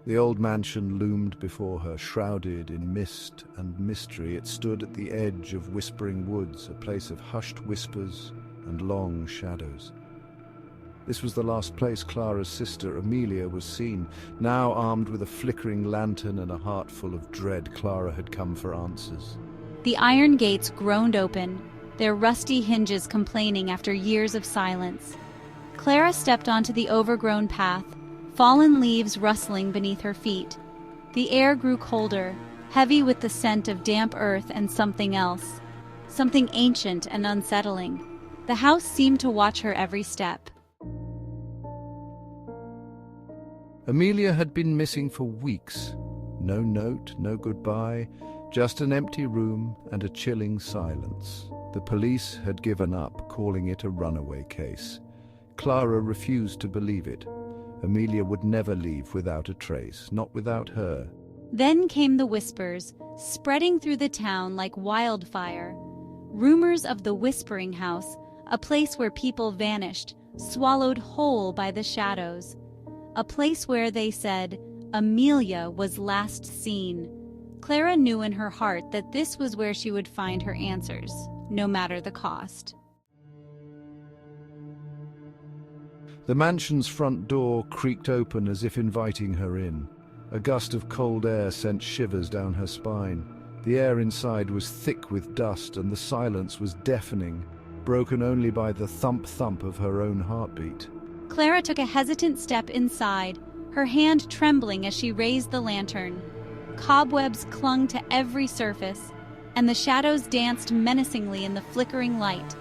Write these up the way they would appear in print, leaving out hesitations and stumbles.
The old mansion loomed before her, shrouded in mist and mystery. It stood at the edge of whispering woods, a place of hushed whispers and long shadows. This was the last place Clara's sister Amelia was seen. Now, armed with a flickering lantern and a heart full of dread, Clara had come for answers. The iron gates groaned open, their rusty hinges complaining after years of silence. Clara stepped onto the overgrown path, fallen leaves rustling beneath her feet. The air grew colder, heavy with the scent of damp earth and something else, something ancient and unsettling. The house seemed to watch her every step. Amelia had been missing for weeks. No note, no goodbye, just an empty room and a chilling silence. The police had given up, calling it a runaway case. Clara refused to believe it. Amelia would never leave without a trace, not without her. Then came the whispers, spreading through the town like wildfire. Rumors of the Whispering House, a place where people vanished, swallowed whole by the shadows. A place where, they said, Amelia was last seen. Clara knew in her heart that this was where she would find her answers, no matter the cost. The mansion's front door creaked open as if inviting her in. A gust of cold air sent shivers down her spine. The air inside was thick with dust, and the silence was deafening, broken only by the thump-thump of her own heartbeat. Clara took a hesitant step inside, her hand trembling as she raised the lantern. Cobwebs clung to every surface, and the shadows danced menacingly in the flickering light.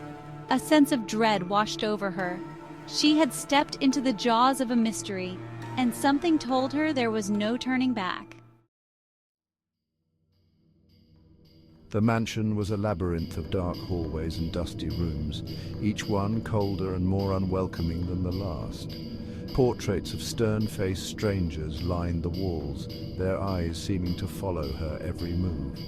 A sense of dread washed over her. She had stepped into the jaws of a mystery, and something told her there was no turning back. The mansion was a labyrinth of dark hallways and dusty rooms, each one colder and more unwelcoming than the last. Portraits of stern-faced strangers lined the walls, their eyes seeming to follow her every move.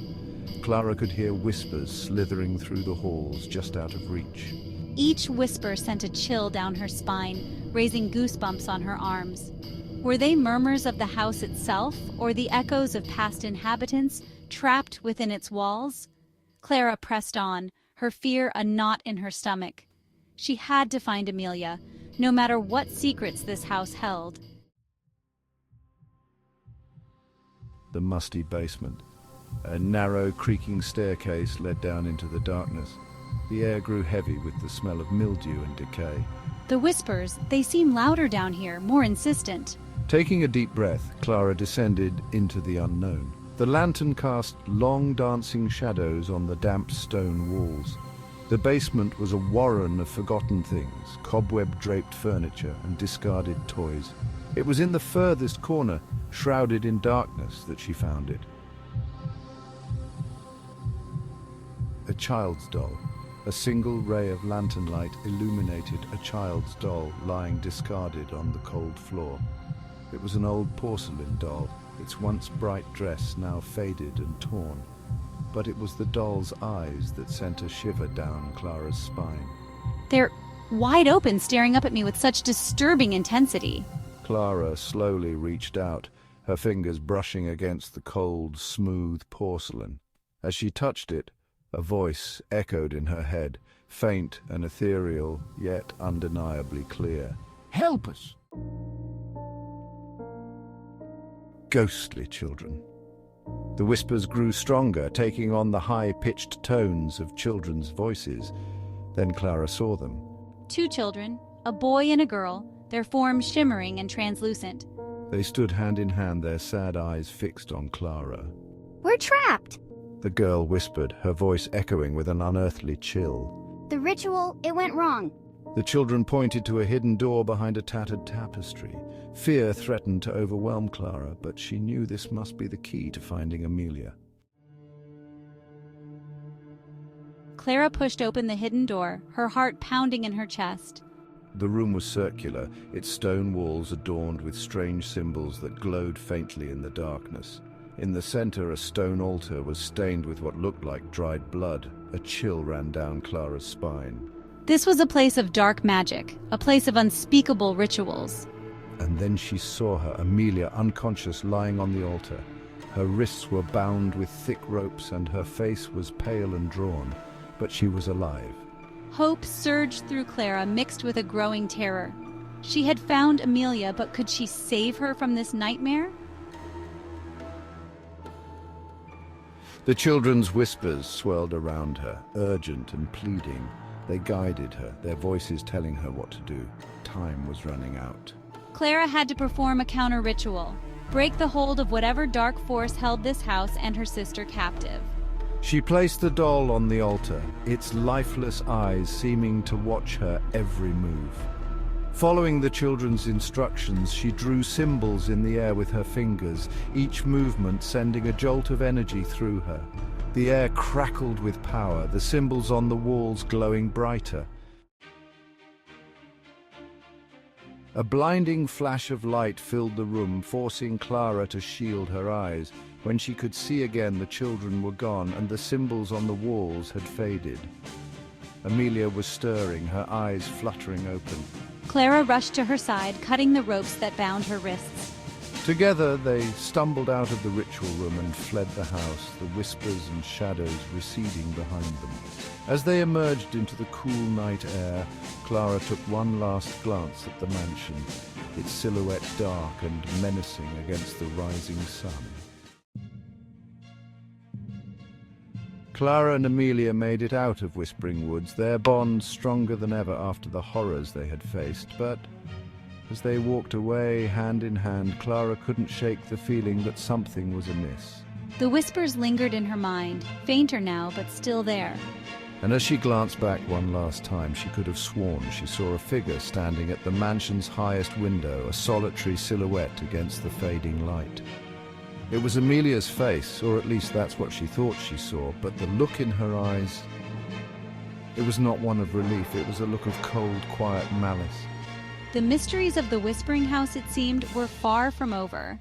Clara could hear whispers slithering through the halls just out of reach. Each whisper sent a chill down her spine, raising goosebumps on her arms. Were they murmurs of the house itself, or the echoes of past inhabitants trapped within its walls? Clara pressed on, her fear a knot in her stomach. She had to find Amelia, no matter what secrets this house held. The musty basement. A narrow, creaking staircase led down into the darkness. The air grew heavy with the smell of mildew and decay. The whispers, they seem louder down here, more insistent. Taking a deep breath, Clara descended into the unknown. The lantern cast long dancing shadows on the damp stone walls. The basement was a warren of forgotten things, cobweb-draped furniture and discarded toys. It was in the furthest corner, shrouded in darkness, that she found it. A child's doll. A single ray of lantern light illuminated a child's doll lying discarded on the cold floor. It was an old porcelain doll, its once bright dress now faded and torn. But it was the doll's eyes that sent a shiver down Clara's spine. They're wide open, staring up at me with such disturbing intensity. Clara slowly reached out, her fingers brushing against the cold, smooth porcelain. As she touched it, a voice echoed in her head, faint and ethereal, yet undeniably clear. Help us! Ghostly children. The whispers grew stronger, taking on the high-pitched tones of children's voices. Then Clara saw them. 2 children, a boy and a girl, their forms shimmering and translucent. They stood hand in hand, their sad eyes fixed on Clara. We're trapped. The girl whispered, her voice echoing with an unearthly chill. The ritual, it went wrong. The children pointed to a hidden door behind a tattered tapestry. Fear threatened to overwhelm Clara, but she knew this must be the key to finding Amelia. Clara pushed open the hidden door, her heart pounding in her chest. The room was circular, its stone walls adorned with strange symbols that glowed faintly in the darkness. In the center, a stone altar was stained with what looked like dried blood. A chill ran down Clara's spine. This was a place of dark magic, a place of unspeakable rituals. And then she saw her, Amelia, unconscious, lying on the altar. Her wrists were bound with thick ropes and her face was pale and drawn, but she was alive. Hope surged through Clara, mixed with a growing terror. She had found Amelia, but could she save her from this nightmare? The children's whispers swirled around her, urgent and pleading. They guided her, their voices telling her what to do. Time was running out. Clara had to perform a counter-ritual, break the hold of whatever dark force held this house and her sister captive. She placed the doll on the altar, its lifeless eyes seeming to watch her every move. Following the children's instructions, she drew symbols in the air with her fingers, each movement sending a jolt of energy through her. The air crackled with power, the symbols on the walls glowing brighter. A blinding flash of light filled the room, forcing Clara to shield her eyes. When she could see again, the children were gone and the symbols on the walls had faded. Amelia was stirring, her eyes fluttering open. Clara rushed to her side, cutting the ropes that bound her wrists. Together they stumbled out of the ritual room and fled the house, the whispers and shadows receding behind them. As they emerged into the cool night air, Clara took one last glance at the mansion, its silhouette dark and menacing against the rising sun. Clara and Amelia made it out of Whispering Woods, their bond stronger than ever after the horrors they had faced, but as they walked away, hand in hand, Clara couldn't shake the feeling that something was amiss. The whispers lingered in her mind, fainter now, but still there. And as she glanced back one last time, she could have sworn she saw a figure standing at the mansion's highest window, a solitary silhouette against the fading light. It was Amelia's face, or at least that's what she thought she saw, but the look in her eyes, it was not one of relief, it was a look of cold, quiet malice. The mysteries of the Whispering House, it seemed, were far from over.